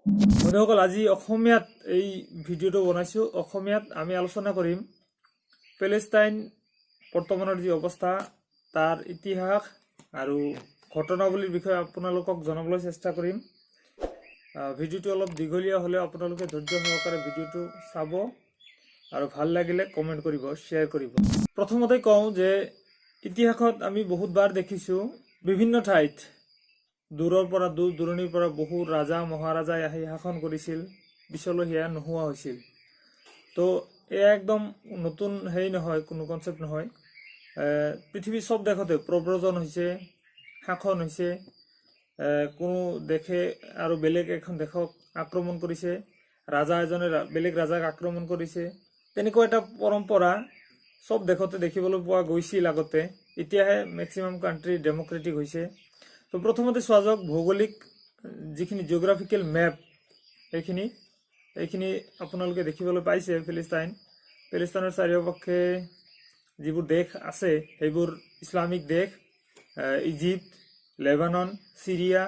বন্ধুসকল, আজি অসমীয়াত এই ভিডিঅ'টো বনাইছোঁ। অসমীয়াত আমি আলোচনা কৰিম পেলেষ্টাইন বৰ্তমানৰ যি অৱস্থা, তাৰ ইতিহাস আৰু ঘটনাৱলীৰ বিষয়ে আপোনালোকক জনাবলৈ চেষ্টা কৰিম। ভিডিঅ'টো অলপ দীঘলীয়া হ'লেও আপোনালোকে ধৈৰ্য সহকাৰে ভিডিঅ'টো চাব আৰু ভাল লাগিলে কমেণ্ট কৰিব, শ্বেয়াৰ কৰিব। প্ৰথমতে কওঁ যে ইতিহাসত আমি বহুতবাৰ দেখিছোঁ বিভিন্ন ঠাইত দূৰৰ পৰা দূৰ দূৰণিৰ পৰা বহু ৰাজা মহাৰাজাই আহি শাসন কৰিছিল, পিছলৈ সেয়া নোহোৱা হৈছিল। তো এয়া একদম নতুন হেৰি নহয়, কোনো কনচেপ্ট নহয়। পৃথিৱীৰ চব দেশতে প্ৰব্ৰজন হৈছে, শাসন হৈছে। কোনো দেশে আৰু বেলেগ এখন দেশক আক্ৰমণ কৰিছে, ৰাজা এজনে বেলেগ ৰাজাক আক্ৰমণ কৰিছে। তেনেকুৱা এটা পৰম্পৰা চব দেশতে দেখিবলৈ পোৱা গৈছিল আগতে। এতিয়াহে মেক্সিমাম কাণ্ট্ৰি ডেম'ক্ৰেটিক হৈছে। তো প্ৰথমতে চোৱা যাওক ভৌগোলিক যিখিনি জিঅ'গ্ৰাফিকেল মেপ, এইখিনি আপোনালোকে দেখিবলৈ পাইছে। পেলেষ্টাইনৰ চাৰিওপক্ষে যিবোৰ দেশ আছে সেইবোৰ ইছলামিক দেশ, ইজিপ্ত, লেবানন, চিৰিয়া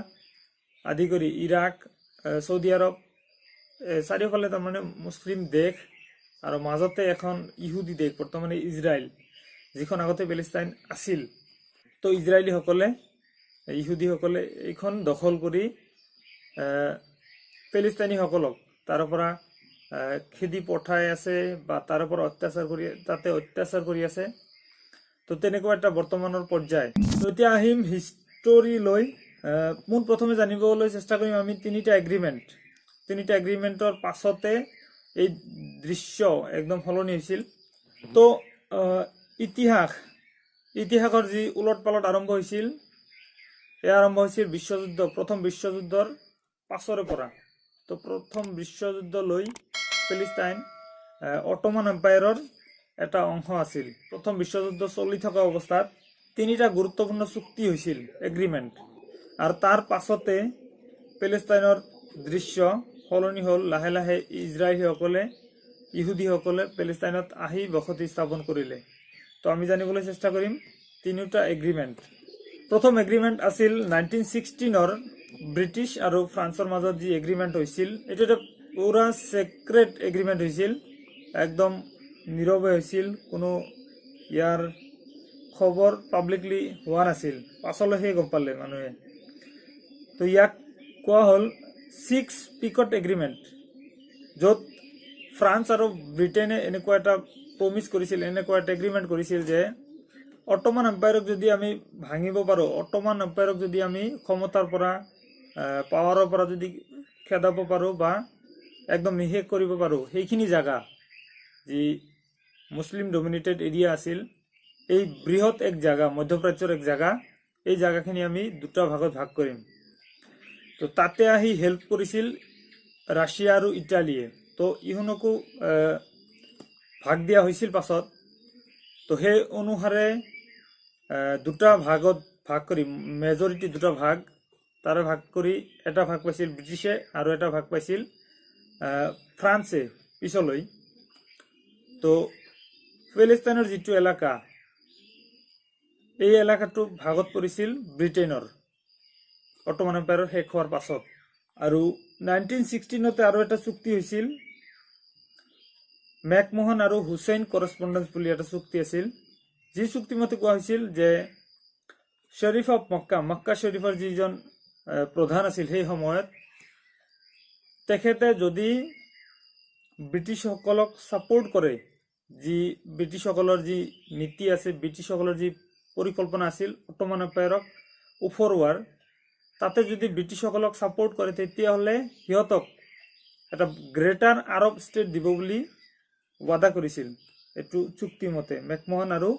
আদি কৰি ইৰাক, চৌদি আৰৱ, চাৰিওফালে তাৰমানে মুছলিম দেশ, আৰু মাজতে এখন ইহুদী দেশ বৰ্তমানে ইজৰাইল, যিখন আগতে পেলেষ্টাইন আছিল। তো ইহুদীসকলে এইখন দখল কৰি পেলেষ্টাইনীসকলক তাৰ পৰা খেদি পঠাই আছে বা তাৰ পৰা অত্যাচাৰ কৰি আছে। তো তেনেকুৱা এটা বৰ্তমানৰ পৰ্যায়। তো এতিয়া আহিম হিষ্টৰীলৈ। পোনপ্ৰথমে জানিবলৈ চেষ্টা কৰিম আমি তিনিটা এগ্ৰিমেণ্টৰ পাছতে এই দৃশ্য একদম সলনি হৈছিল। তো ইতিহাসৰ যি উলট পালট আৰম্ভ হৈছিল, এয়া আৰম্ভ হৈছিল প্ৰথম বিশ্বযুদ্ধৰ পাছৰে পৰা। তো প্ৰথম বিশ্বযুদ্ধলৈ পেলেষ্টাইন অটোমান এম্পায়াৰৰ এটা অংশ আছিল। প্ৰথম বিশ্বযুদ্ধ চলি থকা অৱস্থাত তিনিটা গুৰুত্বপূৰ্ণ চুক্তি হৈছিল, এগ্ৰিমেণ্ট। আৰু তাৰ পাছতে পেলেষ্টাইনৰ দৃশ্য সলনি হ'ল। লাহে লাহে ইহুদীসকলে পেলেষ্টাইনত আহি বসতি স্থাপন কৰিলে। তো আমি জানিবলৈ চেষ্টা কৰিম তিনিটা এগ্ৰিমেণ্ট। প্ৰথম এগ্ৰিমেণ্ট আছিল 1916 ব্ৰিটিছ আৰু ফ্ৰান্সৰ মাজত যি এগ্ৰিমেণ্ট হৈছিল। এইটো এটা পুৰা ছিক্ৰেট এগ্ৰিমেণ্ট হৈছিল, একদম নীৰৱে হৈছিল। কোনো ইয়াৰ খবৰ পাব্লিকলি হোৱা নাছিল, পাছলৈহে গম পালে মানুহে। তো ইয়াক কোৱা হ'ল 6 পিকট এগ্ৰিমেণ্ট, য'ত ফ্ৰান্স আৰু ব্ৰিটেইনে এনেকুৱা এটা এগ্ৰিমেণ্ট কৰিছিল যে অটোমান এম্পায়াৰক যদি আমি ভাঙিব পাৰোঁ, অটোমান এম্পায়াৰক যদি আমি ক্ষমতাৰ পৰা পাৱাৰৰ পৰা যদি খেদাব পাৰোঁ বা একদম নিশেষ কৰিব পাৰোঁ, সেইখিনি জাগা যি মুছলিম ডমিনেটেড এৰিয়া আছিল, এই বৃহৎ এক জাগা, মধ্যপ্ৰাচ্যৰ এক জাগা, এই জাগাখিনি আমি দুটা ভাগত ভাগ কৰিম। তো তাতে আহি হেল্প কৰিছিল ৰাছিয়া আৰু ইটালীয়ে। তো ইহঁতকো ভাগ দিয়া হৈছিল পাছত। তো সেই অনুসাৰে দুটা ভাগত ভাগ কৰি, মেজৰিটি দুটা ভাগ, তাৰে ভাগ কৰি এটা ভাগ পাইছিল ব্ৰিটিছে আৰু এটা ভাগ পাইছিল ফ্ৰান্সে পিছলৈ। তো পেলেষ্টাইনৰ যিটো এলেকা, এই এলেকাটো ভাগত পৰিছিল ব্ৰিটেইনৰ অটোমান এম্পায়াৰৰ শেষ হোৱাৰ পাছত। আৰু 1916 আৰু এটা চুক্তি হৈছিল, মেকমোহন আৰু হুছেইন কৰেছপণ্ডেঞ্চ বুলি এটা চুক্তি আছিল। যি চুক্তিমতে কোৱা হৈছিল যে শ্বৰীফ অফ মক্কা শ্বৰীফৰ যিজন প্ৰধান আছিল সেই সময়ত, তেখেতে যদি ব্ৰিটিছসকলক ছাপোৰ্ট কৰে, যি ব্ৰিটিছসকলৰ যি নীতি আছে, ব্ৰিটিছসকলৰ যি পৰিকল্পনা আছিল অটোমান এম্পায়াৰক ওফৰোৱাৰ, তাতে যদি ব্ৰিটিছসকলক ছাপোৰ্ট কৰে, তেতিয়াহ'লে সিহঁতক এটা গ্ৰেটাৰ আৰব ষ্টেট দিব বুলি ৱাদা কৰিছিল। এইটো চুক্তিমতে মেকমোহন আৰু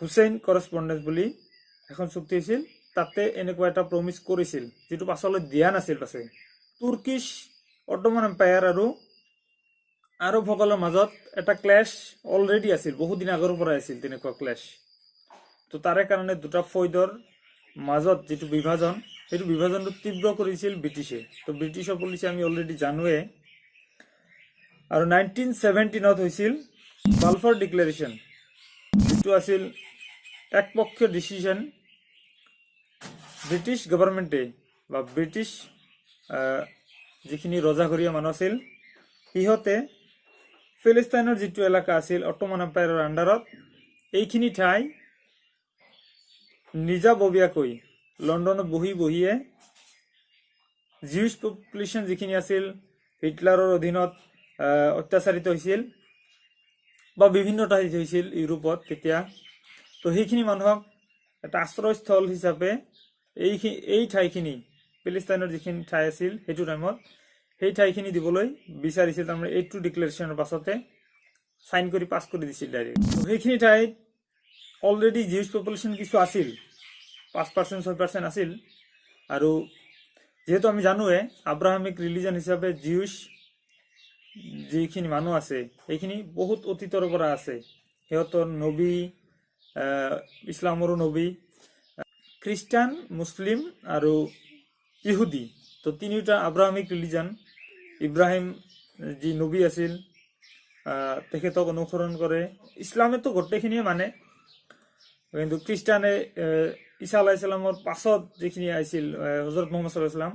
হুছেইন কৰেছপণ্ডেঞ্চ বুলি এখন চুক্তি হৈছিল। তাতে এনেকুৱা এটা প্ৰমিছ কৰিছিল, যিটো পাছলৈ দিয়া নাছিল। তুৰ্কিছ অটোমান এম্পায়াৰ আৰু আৰবসকলৰ মাজত এটা ক্লেছ অলৰেডি আছিল, বহুদিন আগৰ পৰাই আছিল তেনেকুৱা ক্লেছ। তো তাৰে কাৰণে দুটা ফৈদৰ মাজত যিটো বিভাজন, সেইটো বিভাজনটো তীব্ৰ কৰিছিল ব্ৰিটিছে। তো ব্ৰিটিছৰ পলিচি আমি অলৰেডি জানোৱে। আৰু 1917 হৈছিল বালফৰ ডিক্লেৰেশ্যন, যিটো আছিল একপক্ষীয় ডিচিশ্যন। ব্ৰিটিছ গভৰ্ণমেণ্টে বা ব্ৰিটিছ যিখিনি ৰজাঘৰীয়া মানুহ আছিল সিহঁতে ফিলিস্তাইনৰ যিটো এলেকা আছিল অটোমান এম্পায়াৰৰ আণ্ডাৰত এইখিনি ঠাই নিজাববীয়াকৈ লণ্ডনত বহিয়ে জিউছ পপুলেশ্যন যিখিনি আছিল হিটলাৰৰ অধীনত অত্যাচাৰিত হৈছিল বা বিভিন্ন ঠাইত হৈছিল ইউৰোপত তেতিয়া। তো সেইখিনি মানুহক এটা আশ্ৰয়স্থল হিচাপে এই ঠাইখিনি ফিলিস্তাইনৰ যিখিনি ঠাই আছিল সেইটো টাইমত সেই ঠাইখিনি দিবলৈ বিচাৰিছিল। তাৰমানে এইটো ডিক্লেৰেশ্যনৰ পাছতে সাইন কৰি পাছ কৰি দিছিল ডাইৰেক্ট। সেইখিনি ঠাইত অলৰেডি জিউছ পপুলেশ্যন কিছু আছিল, 5% 6% আছিল। আৰু যেহেতু আমি জানোৱে আব্ৰাহামিক ৰিলিজন হিচাপে জিউছ যিখিনি মানুহ আছে সেইখিনি বহুত অতীতৰ পৰা আছে। সিহঁতৰ নবী, ইছলামৰো নবী, খ্ৰীষ্টান, মুছলিম আৰু ইহুদী, তো তিনিটা আব্ৰাহামিক ৰিলিজন। ইব্ৰাহিম যি নবী আছিল তেখেতক অনুসৰণ কৰে। ইছলামেতো গোটেইখিনিয়ে মানে, কিন্তু খ্ৰীষ্টানে ঈছা আলাইহিছ সালামৰ পাছত যিখিনি আহিছিল হজৰত মুহাম্মদ সাল্লাল্লাহু আলাইহি সাল্লাম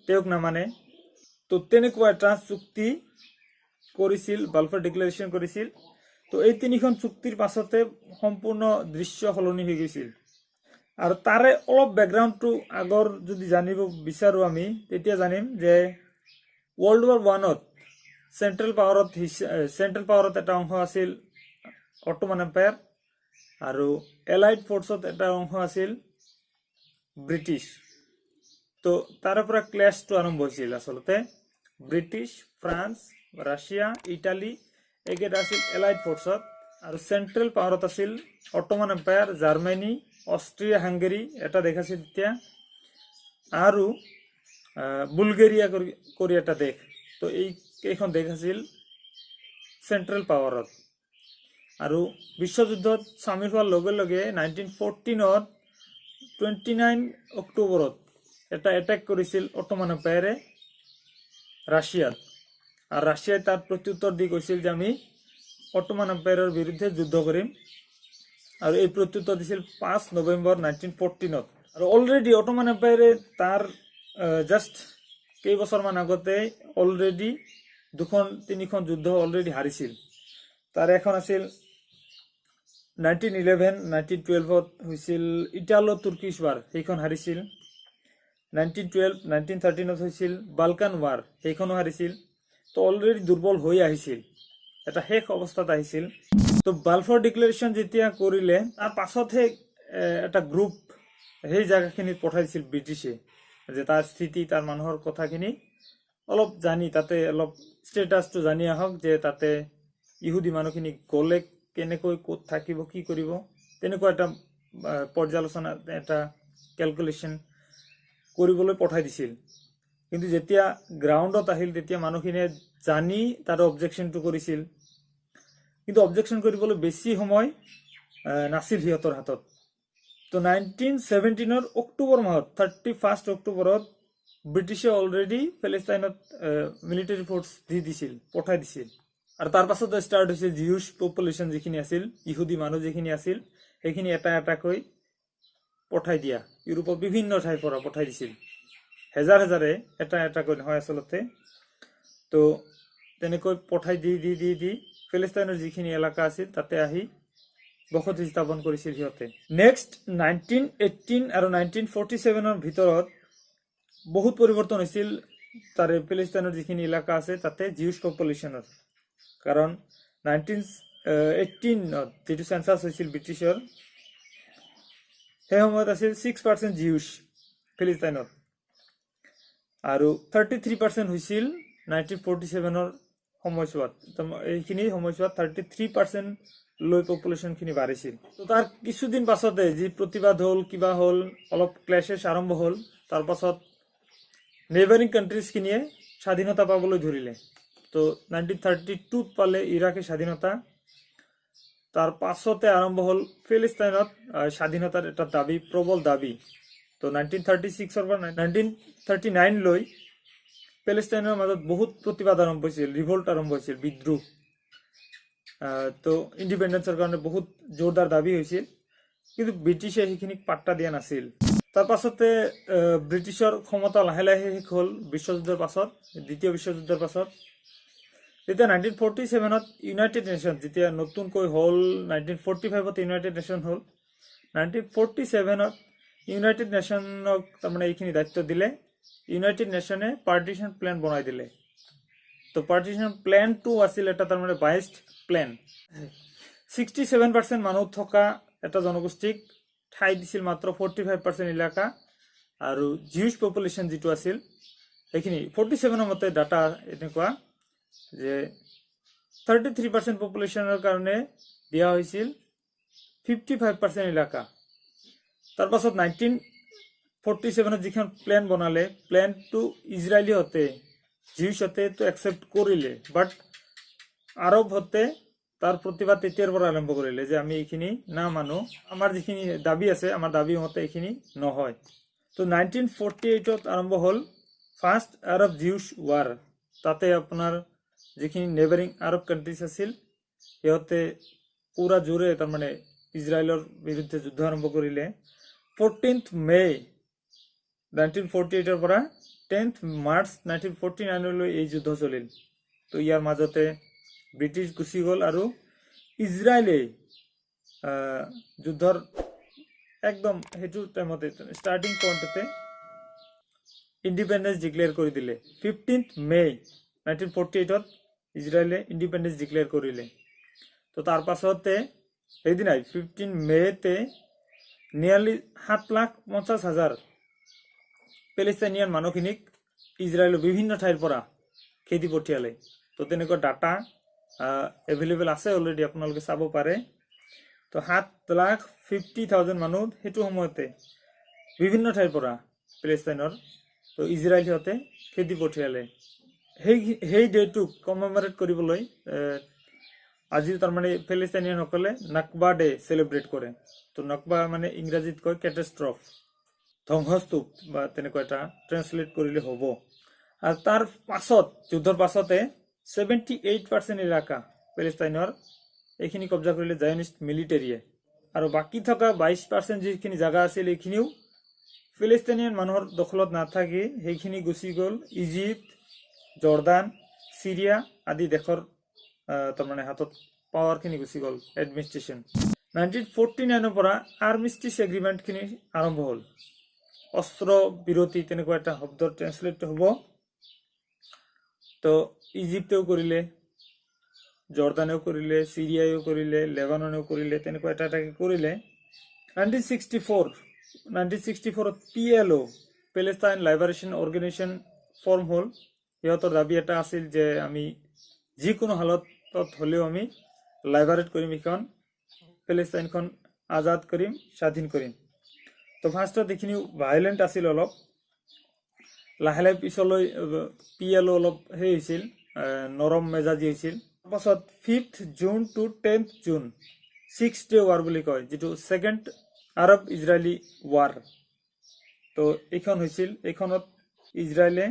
তেওঁক নামানে। তো তেনেকুৱা এটা চুক্তি কৰিছিল, বালফৰ ডিক্লেৰেশ্যন কৰিছিল। তো এই তিনিখন চুক্তিৰ পাছতে সম্পূৰ্ণ দৃশ্য সলনি হৈ গৈছিল। আৰু তাৰে অলপ বেকগ্ৰাউণ্ডটো আগৰ যদি জানিব বিচাৰোঁ আমি তেতিয়া জানিম যে ৱৰ্ল্ড ৱাৰ 1ত চেণ্ট্ৰেল পাৱাৰত এটা অংশ আছিল অটোমান এম্পায়াৰ, আৰু এলাইড ফ'ৰ্চত এটা অংশ আছিল ব্ৰিটিছ। তো তাৰে পৰা ক্লেছটো আৰম্ভ হৈছিল। আচলতে ব্ৰিটিছ, ফ্ৰান্স, ৰাছিয়া, ইটালী এইকেইটা আছিল এলাইড ফ'ৰ্চত, আৰু চেণ্ট্ৰেল পাৱাৰত আছিল Ottoman Empire, Germany, Austria Hungary এটা দেশ আছিল তেতিয়া, আৰু বুলগেৰিয়া কৰি এটা দেশ। তো এইকেইখন দেশ আছিল চেণ্ট্ৰেল পাৱাৰত। আৰু বিশ্বযুদ্ধত চামিল হোৱাৰ লগে লগে 1914ত 29 অক্টোবৰত এটা এটেক কৰিছিল অটোমান এম্পায়াৰে ৰাছিয়াত। আৰু ৰাছিয়াই তাৰ প্ৰত্যুত্তৰ দি কৈছিল যে আমি অটোমান এম্পায়াৰৰ বিৰুদ্ধে যুদ্ধ কৰিম, আৰু এই প্ৰত্যুত্তৰ দিছিল 5 নৱেম্বৰ 1914ত। আৰু অলৰেডি অটোমান এম্পায়াৰে তাৰ জাষ্ট কেইবছৰমান আগতে অলৰেডি 2-3খন যুদ্ধ অলৰেডি হাৰিছিল। তাৰ এখন আছিল 1911, 1912ত হৈছিল ইটালো তুৰ্কিছ ৱাৰ, সেইখন হাৰিছিল। 1912, 1913ত হৈছিল বালকান ৱাৰ, সেইখনো হাৰিছিল। তো অলৰেডি দুৰ্বল হৈ আহিছিল, এটা শেষ অৱস্থাত আহিছিল। তো বালফৰ ডিক্লেৰেশ্যন যেতিয়া কৰিলে তাৰ পাছতহে এটা গ্ৰুপ সেই জেগাখিনিত পঠাই দিছিল ব্ৰিটিছে, যে তাৰ স্থিতি, তাৰ মানুহৰ কথাখিনি অলপ জানি, তাতে অলপ ষ্টেটাছটো জানি আহক, যে তাতে ইহুদী মানুহখিনি গ'লে কেনেকৈ, ক'ত থাকিব, কি কৰিব, তেনেকুৱা এটা পৰ্যালোচনা, এটা কেলকুলেশ্যন কৰিবলৈ পঠাই দিছিল। কিন্তু যেতিয়া গ্ৰাউণ্ডত আহিল তেতিয়া মানুহখিনিয়ে জানি তাৰ অবজেকশ্যনটো কৰিছিল, কিন্তু অবজেকশ্যন কৰিবলৈ বেছি সময় নাছিল সিহঁতৰ হাতত। তো 1917ৰ অক্টোবৰ মাহত 31 অক্টোবৰত ব্ৰিটিছে অলৰেডি ফিলিস্তাইনত মিলিটাৰী ফ'ৰ্চ পঠাই দিছিল। আৰু তাৰ পাছত ষ্টাৰ্ট হৈছিল জিউছ পপুলেশ্যন যিখিনি আছিল, ইহুদী মানুহ যিখিনি আছিল, সেইখিনি এটা এটাকৈ পঠাই দিয়া। ইউৰোপৰ বিভিন্ন ঠাইৰ পৰা পঠাই দিছিল, হেজাৰে এটা এটাকৈ নহয় আচলতে। তো তেনেকৈ পঠাই দি ফিলিস্তাইনৰ যিখিনি এলেকা আছিল তাতে আহি বসতি স্থাপন কৰিছিল সিহঁতে। নেক্সট 1918 আৰু 1947ৰ ভিতৰত বহুত পৰিৱৰ্তন হৈছিল তাৰে ফিলিস্তাইনৰ যিখিনি এলেকা আছে তাতে জিউছ পপুলেশ্যনৰ। কাৰণ 1918ত যিটো চেঞ্চাছ হৈছিল ব্ৰিটিছৰ, সেই সময়ত আছিল 6% জিউছ ফিলিস্তাইনত, আৰু 33% হৈছিল 1947ৰ সময়ছোৱাত। এইখিনি সময়ছোৱাত 33% লৈ পপুলেশ্যনখিনি বাঢ়িছিল। তো তাৰ কিছুদিন পাছতে যি প্ৰতিবাদ হ'ল, কিবা হ'ল, অলপ ক্লেছেছ আৰম্ভ হ'ল। তাৰ পাছত নেইবাৰিং কাণ্ট্ৰিজখিনিয়ে স্বাধীনতা পাবলৈ ধৰিলে। তো 1932ত পালে ইৰাকে স্বাধীনতা। তাৰ পাছতে আৰম্ভ হ'ল ফিলিস্তাইনত স্বাধীনতাৰ এটা দাবী, প্ৰবল দাবী। তো 1936ৰ পৰা 1939 লৈ ফিলিস্তাইনৰ মাজত বহুত প্ৰতিবাদ আৰম্ভ হৈছিল, ৰিভল্ট আৰম্ভ হৈছিল, বিদ্ৰোহ। তো ইণ্ডিপেণ্ডেন্সৰ কাৰণে বহুত জোৰদাৰ দাবী হৈছিল, কিন্তু ব্ৰিটিছে সেইখিনিক পাত্তা দিয়া নাছিল। তাৰ পাছতে ব্ৰিটিছৰ ক্ষমতা লাহে লাহে শেষ হ'ল বিশ্বযুদ্ধৰ পাছত, দ্বিতীয় বিশ্বযুদ্ধৰ পাছত। তেতিয়া 1947ত ইউনাইটেড নেশ্যন যেতিয়া নতুনকৈ হ'ল, 1945ত ইউনাইটেড নেশ্যন হ'ল, 1947ত ইউনাইটেড নেশ্যনক তাৰমানে এইখিনি দায়িত্ব দিলে। ইউনাইটেড নেশ্যনে পাৰ্টিশ্যন প্লেন বনাই দিলে। তো পাৰ্টিশ্যন প্লেনটো আছিল এটা তাৰমানে বাইচড প্লেন। 67% মানুহ থকা এটা জনগোষ্ঠীক ঠাই দিছিল মাত্ৰ 45% এলেকা, আৰু জিউছ পপুলেশ্যন যিটো আছিল সেইখিনি 47ৰ মতে ডাটা এনেকুৱা যে 33% পপুলেশ্যনৰ কাৰণে দিয়া হৈছিল 55% এলেকা। তাৰ পাছত 1947ত যিখন প্লেন বনালে, প্লেনটো ইজৰাইলীহঁতে জিউছহঁতে তো একচেপ্ট কৰিলে, বাট আৰব হতে তাৰ প্ৰতিবাদ তেতিয়াৰ পৰা আৰম্ভ কৰিলে যে আমি এইখিনি না মানো, আমাৰ যিখিনি দাবী আছে আমাৰ দাবী মতে এইখিনি নহয়। তো 1948ত আৰম্ভ হ'ল ফাৰ্ষ্ট আৰব জিউছ ৱাৰ। তাতে আপোনাৰ যিখিনি নেবাৰিং আৰব কাণ্ট্ৰিজ আছিল সিহঁতে পুৰা জোৰে তাৰমানে ইজৰাইলৰ বিৰুদ্ধে যুদ্ধ আৰম্ভ কৰিলে। 14th মে 1948ৰ পৰা 10th মাৰ্চ 1949লৈ এই যুদ্ধ চলিল। তো ইয়াৰ মাজতে ব্ৰিটিছ গুচি গ'ল আৰু ইজৰাইলে যুদ্ধৰ একদম সেইটো টাইমতে ষ্টাৰ্টিং পইণ্টতে ইণ্ডিপেণ্ডেন্স ডিক্লেয়াৰ কৰি দিলে। 15th মে 1948ত ইজৰাইলে ইণ্ডিপেণ্ডেন্স ডিক্লেয়াৰ কৰিলে। তো তাৰ পাছতে সেইদিনাই 15 মেতে নিয়াৰলি 7,50,000 পেলেষ্টাইনিয়ান মানুহখিনিক ইজৰাইলৰ বিভিন্ন ঠাইৰ পৰা খেদি পঠিয়ালে। তো তেনেকুৱা ডাটা এভেইলেবল আছে অলৰেডি, আপোনালোকে চাব পাৰে। তো 7,50,000 মানুহ সেইটো সময়তে বিভিন্ন ঠাইৰ পৰা পেলেষ্টাইনৰ তো ইজৰাইল সিহঁতে খেদি পঠিয়ালে। সেই ডেটোক কমেমৰেট কৰিবলৈ আজি তাৰমানে পেলেষ্টাইনিয়ানসকলে নাকবা ডে চেলিব্ৰেট কৰে। তো নাকবা মানে ইংৰাজীত কয় কেটাষ্ট্ৰফ, ধ্বংসস্তূপ বা তেনেকুৱা এটা ট্ৰেন্সলেট কৰিলে হ'ব। আৰু তাৰ পাছত যুদ্ধৰ পাছতে 78% এলেকা পেলেষ্টাইনৰ এইখিনি কব্জা কৰিলে জায়নিষ্ট মিলিটেৰীয়ে, আৰু বাকী থকা 22% যিখিনি জাগা আছিল এইখিনিও পেলেষ্টাইনিয়ান মানুহৰ দখলত নাথাকি সেইখিনি গুচি গ'ল ইজিপ্ত, জৰ্ডান, চিৰিয়া আদি দেশৰ তাৰমানে হাতত পাৱাৰখিনি গুচি গ'ল এডমিনিষ্ট্ৰেশ্যন। 1949ৰ পৰা আৰ্মিষ্টিছ এগ্ৰিমেণ্টখিনি আৰম্ভ হ'ল। অস্ত্ৰ বিৰতি তেনেকুৱা এটা শব্দ ট্ৰেন্সলেট হ'ব। তো ইজিপ্তেও কৰিলে, জৰ্ডানেও কৰিলে, চিৰিয়াও কৰিলে, লেবাননেও কৰিলে, তেনেকুৱা এটা এটাকে কৰিলে। 1964ত PLO পেলেষ্টাইন লাইবাৰেশ্যন অৰ্গেনাইজেশ্যন ফৰ্ম হ'ল। সিহঁতৰ দাবী এটা আছিল যে আমি যিকোনো হালতত হ'লেও আমি লাইবাৰেট কৰিম, এইখন পেলেষ্টাইনখন আজাদ কৰিম, স্বাধীন কৰিম। তো ফাৰ্ষ্টত এইখিনি ভাইলেণ্ট আছিল অলপ, লাহে লাহে পিছলৈ PLO অলপ সেই হৈছিল, নৰম মেজাজি হৈছিল। তাৰপাছত 5th June to 10th June 6 day war বুলি কয়, যিটো ছেকেণ্ড আৰব ইজৰাইলী ৱাৰ। তো এইখন হৈছিল, এইখনত ইজৰাইলে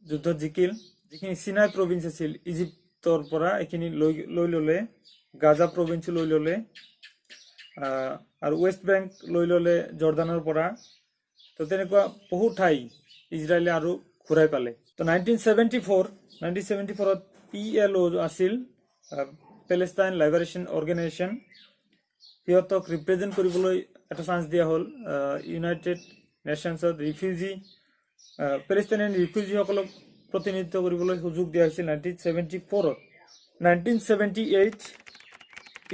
যুদ্ধত জিকিল। যিখিনি চিনাই প্ৰভিন্স আছিল ইজিপ্তৰ পৰা এইখিনি লৈ ল'লে, গাজা প্ৰভিন্স লৈ ল'লে, আৰু ৱেষ্ট বেংক লৈ ল'লে জৰ্ডানৰ পৰা। তো তেনেকুৱা বহু ঠাই ইজৰাইলে আৰু ঘূৰাই পালে। তো 1974ত PLO আছিল, পেলেষ্টাইন লাইবাৰেশ্যন অৰ্গেনাইজেশ্যন। সিহঁতক ৰিপ্ৰেজেণ্ট কৰিবলৈ এটা চান্স দিয়া হ'ল ইউনাইটেড নেশ্যনছত। পেলেষ্টাইনিয়ান ৰিফিউজিসকলক প্ৰতিনিধিত্ব কৰিবলৈ সুযোগ দিয়া হৈছিল 1974ত। 1978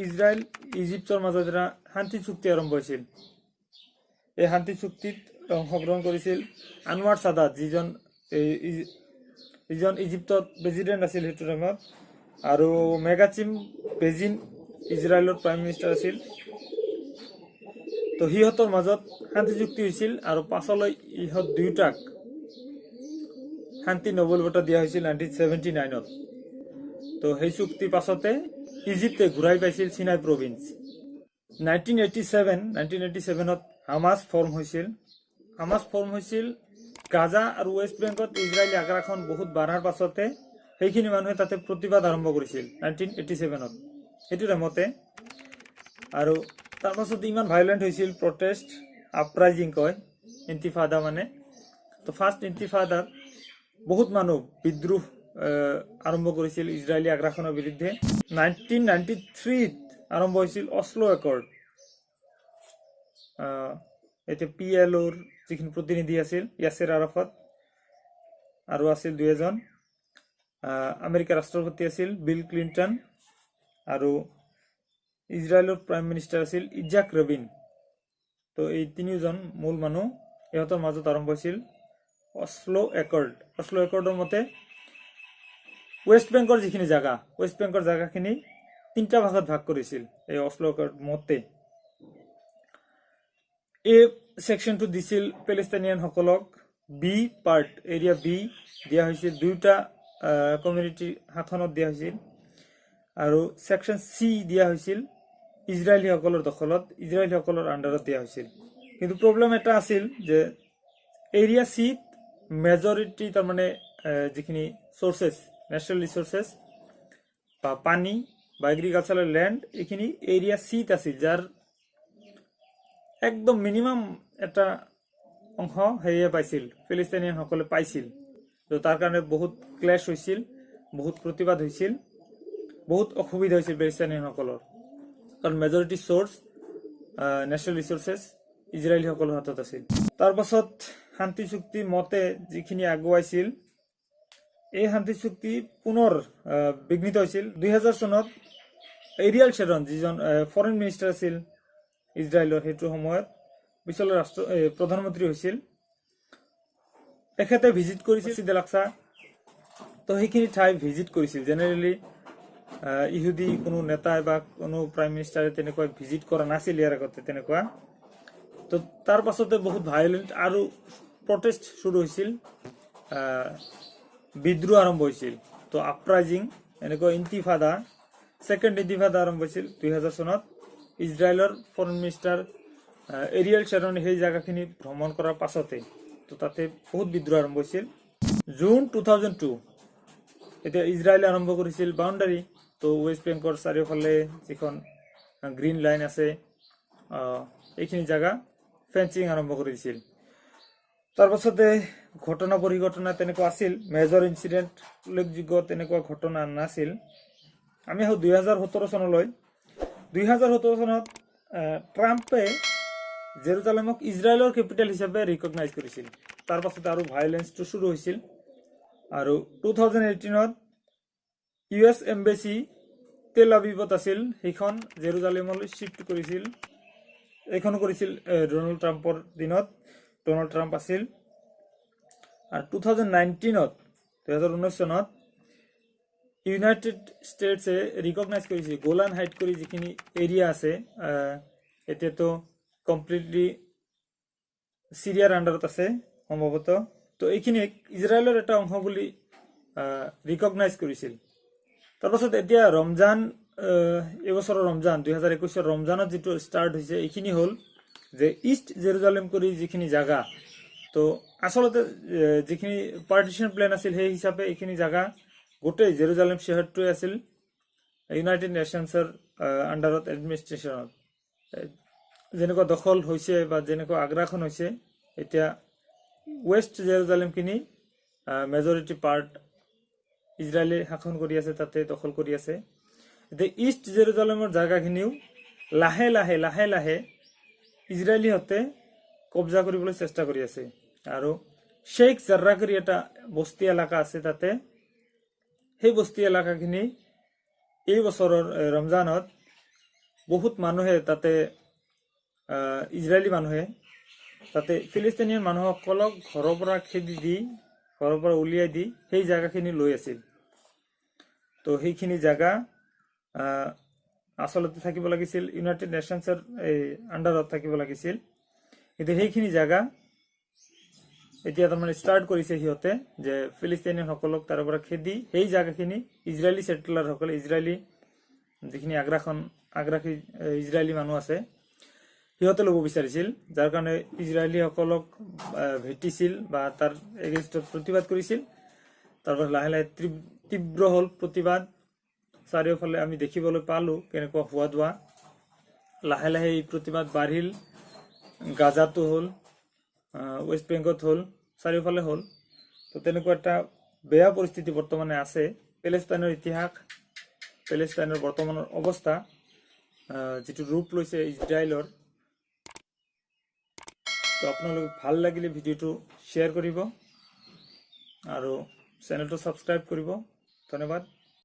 ইজৰাইল ইজিপ্তৰ মাজত এটা শান্তি চুক্তি আৰম্ভ হৈছিল। এই শান্তি চুক্তিত অংশগ্ৰহণ কৰিছিল আনৱাৰ ছাদাত, যিজন ইজিপ্তৰ প্ৰেচিডেণ্ট আছিল সেইটো টাইমত, আৰু মেগাচিম বেজিন ইজৰাইলৰ প্ৰাইম মিনিষ্টাৰ আছিল। তো সিহঁতৰ মাজত শান্তি চুক্তি হৈছিল, আৰু পাছলৈ ইহঁত দুয়োটাক শান্তি নোবেল বঁটা দিয়া হৈছিল 1979ত। তো সেই চুক্তিৰ পাছতে ইজিপ্তে ঘূৰাই পাইছিল চিনাই প্ৰভিন্স। 1987ত হামাছ ফৰ্ম হৈছিল। গাজা আৰু ৱেষ্ট বেংকত ইজৰাইলী আগ্ৰাসন বহুত বাঢ়াৰ পাছতে সেইখিনি মানুহে তাতে প্ৰতিবাদ আৰম্ভ কৰিছিল 1987ত সেইটো টাইমতে। আৰু তাৰ পাছতে ইমান ভাইলেণ্ট হৈছিল, প্ৰটেষ্ট আপৰাইজিং কয়, ইন্তিফাদা মানে। তো ফাৰ্ষ্ট ইন্তিফাদাত বহুত মানুহ বিদ্ৰোহ আৰম্ভ কৰিছিল ইজৰাইলী আগ্ৰাসনৰ বিৰুদ্ধে। 1993 আৰম্ভ হৈছিল অশ্লো একৰ্ড। এতিয়া PLOৰ যিখিনি প্ৰতিনিধি আছিল ইয়াছিৰ আৰাফাত আৰু আছিল 2 এজন, আমেৰিকাৰ ৰাষ্ট্ৰপতি আছিল বিল ক্লিণ্টন আৰু ইজৰাইলৰ প্ৰাইম মিনিষ্টাৰ আছিল ইজাক ৰবিন। তো এই তিনিজন মূল মানুহ, ইহঁতৰ মাজত আৰম্ভ হৈছিল অশ্লো একৰ্ড। অশ্লো একৰ্ডৰ মতে ৱেষ্ট বেংকৰ যিখিনি জাগা, ৱেষ্ট বেংকৰ জাগাখিনি 3টা ভাগত ভাগ কৰিছিল এই অশ্লো একৰ্ড মতে। এই সেকশনটো দিছিল পেলেষ্টাইনিয়ানসকলক। বি পাৰ্ট, এৰিয়া বি দিয়া হৈছিল 2টা কমিউনিটিৰ হাতখনত দিয়া হৈছিল, আৰু সেকশন চি দিয়া হৈছিল ইজৰাইলীসকলৰ দখলত, ইজৰাইলীসকলৰ আণ্ডাৰত দিয়া হৈছিল। কিন্তু প্ৰব্লেম এটা আছিল যে এৰিয়া চিত মেজৰিটি তাৰমানে যিখিনি চৰ্চেছ, নেচাৰেল ৰিচোৰ্চেছ বা পানী বা এগ্ৰিকালচাৰেল লেণ্ড, এইখিনি এৰিয়া চিত আছিল, যাৰ একদম মিনিমাম এটা অংশ হেৰিয়ে পাইছিল, ফিলিস্তিনিয়ানসকলে পাইছিল। তো তাৰ কাৰণে বহুত ক্লেছ হৈছিল, বহুত প্ৰতিবাদ হৈছিল, বহুত অসুবিধা হৈছিল ফিলিস্তিনিয়ানসকলৰ, কাৰণ মেজৰিটি চ'ৰ্চ নেচাৰেল ৰিচোৰ্চেছ ইজৰাইলীসকলৰ হাতত আছিল। তাৰ পাছত শান্তি চুক্তি মতে যিখিনি আগুৱাইছিল, এই শান্তি চুক্তি পুনৰ বিঘ্নিত হৈছিল 2000 চনত। এৰিয়েল শ্বেৰন যিজন ফৰেইন মিনিষ্টাৰ আছিল ইজৰাইলৰ সেইটো সময়ত, পিছলৈ প্ৰধানমন্ত্ৰী হৈছিল, তেখেতে ভিজিট কৰিছিল চিদ এল আকছা। তো সেইখিনি ঠাই ভিজিট কৰিছিল। জেনেৰেলি ইহুদি কোনো নেতাই বা কোনো প্ৰাইম মিনিষ্টাৰে তেনেকুৱা ভিজিট কৰা নাছিল ইয়াৰ আগতে তেনেকুৱা। তো তাৰ পাছতে বহুত ভায়োলেণ্ট আৰু প্ৰটেষ্ট শুৰু হৈছিল, বিদ্ৰোহ আৰম্ভ হৈছিল। তো আপৰাইজিং এনেকুৱা ইন্তিফাদা, সেকেন্ড ইন্তিফাদা আৰম্ভ হৈছিল 2000 চনত। ইজৰাইলৰ ফৰেইন মিনিষ্টাৰ এৰিয়েল শ্বেৰনে সেই জাগাখিনি ভ্ৰমণ কৰাৰ পাছতে তো তাতে বহুত বিদ্ৰোহ আৰম্ভ হৈছিল। জুন 2002 এতিয়া ইজৰাইলে আৰম্ভ কৰিছিল বাউণ্ডাৰী। তো ৱেষ্ট বেংকৰ চাৰিওফালে যিখন গ্ৰীণ লাইন আছে, এইখিনি জাগা ফেন্সিং আৰম্ভ কৰি দিছিল। তাৰ পাছতে ঘটনা পৰিঘটনা তেনেকুৱা আছিল, মেজৰ ইনচিডেণ্ট উল্লেখযোগ্য তেনেকুৱা ঘটনা নাছিল। আমি আহোঁ 2017 চনলৈ। 2017 চনত ট্ৰাম্পে জেৰুজালেমক ইজৰাইলৰ কেপিটেল হিচাপে ৰিকগনাইজ কৰিছিল। তাৰ পাছতে আৰু ভায়োলেন্সটো শুৰু হৈছিল। আৰু 2018ত US এম্বেচি তেল আবিবত আছিল, সেইখন জেৰুজালেমলৈ শিফ্ট কৰিছিল। এইখন কৰিছিল ডোনাল্ড ট্ৰাম্পৰ দিনত, ডোনাল্ড ট্ৰাম্প আছিল। আৰু 2019 চনত ইউনাইটেড ষ্টেটছে ৰিকগনাইজ কৰিছিল গোলান হাইট কৰি যিখিনি এৰিয়া আছে, এতিয়াতো কমপ্লিটলি সিৰিয়াৰ আণ্ডাৰত আছে সম্ভৱতঃ। তো এইখিনি ইজৰাইলৰ এটা অংশ বুলি ৰিকগনাইজ কৰিছিল। তাৰপাছত এতিয়া ৰমজান, এবছৰৰ ৰমজান 2021 ৰমজানত যিটো ষ্টাৰ্ট হৈছে, এইখিনি হ'ল যে ইষ্ট জেৰুজালেম কৰি যিখিনি জাগা, তো আচলতে যিখিনি পাৰ্টিশ্যন প্লেন আছিল সেই হিচাপে এইখিনি জাগা গোটেই জেৰুজালেম চহৰটোৱে আছিল ইউনাইটেড নেশ্যনছৰ আণ্ডাৰত এডমিনিষ্ট্ৰেশ্যনত। যেনেকুৱা দখল হৈছে বা যেনেকুৱা আগ্ৰাসন হৈছে, এতিয়া ৱেষ্ট জেৰুজালেমখিনি মেজৰিটি পাৰ্ট ইজৰাইলে শাসন কৰি আছে, তাতে দখল কৰি আছে। এতিয়া ইষ্ট জেৰুজালেমৰ জাগাখিনিও লাহে লাহে লাহে লাহে ইজৰাইলীহঁতে কব্জা কৰিবলৈ চেষ্টা কৰি আছে। আৰু শ্বেইখ জাৰ্ৰা কৰি এটা বস্তি এলেকা আছে তাতে, সেই বস্তি এলেকাখিনি এই বছৰৰ ৰমজানত বহুত মানুহে তাতে, ইজৰাইলী মানুহে তাতে ফিলিস্তিনিয়ান মানুহসকলক ঘৰৰ পৰা খেদি দি, ঘৰৰ পৰা উলিয়াই দি সেই জাগাখিনি লৈ আছিল। তো সেইখিনি জাগা আচলতে থাকিব লাগিছিল ইউনাইটেড নেশ্যনছৰ আণ্ডাৰত থাকিব লাগিছিল, কিন্তু সেইখিনি জাগা এতিয়া তাৰমানে ষ্টাৰ্ট কৰিছে সিহঁতে যে ফিলিস্তিনিয়ানসকলক তাৰ পৰা খেদি সেই জাগাখিনি ইজৰাইলী সেটেলাৰসকলে, ইজৰাইলী যিখিনি আগ্ৰাসী ইজৰাইলী মানুহ আছে সিহঁতে ল'ব বিচাৰিছিল, যাৰ কাৰণে ইজৰাইলীসকলক ভেটিছিল বা তাৰ এগেইনষ্টত প্ৰতিবাদ কৰিছিল। তাৰপাছত লাহে লাহে তীব্ৰ হ'ল প্ৰতিবাদ, চাৰিওফালে আমি দেখিবলৈ পালোঁ কেনেকুৱা হোৱা দোৱা। লাহে লাহে এই প্ৰতিবাদ বাঢ়িল, গাজাতো হ'ল, ৱেষ্ট বেংকত হ'ল, চাৰিওফালে হ'ল। তো তেনেকুৱা এটা বেয়া পৰিস্থিতি বৰ্তমানে আছে। পেলেষ্টাইনৰ ইতিহাস, পেলেষ্টাইনৰ বৰ্তমানৰ অৱস্থা, যিটো ৰূপ লৈছে ইজৰাইলৰ। তো আপোনালোকে ভাল লাগিলে ভিডিঅ'টো শ্বেয়াৰ কৰিব আৰু চেনেলটো ছাবস্ক্ৰাইব কৰিব। ধন্যবাদ।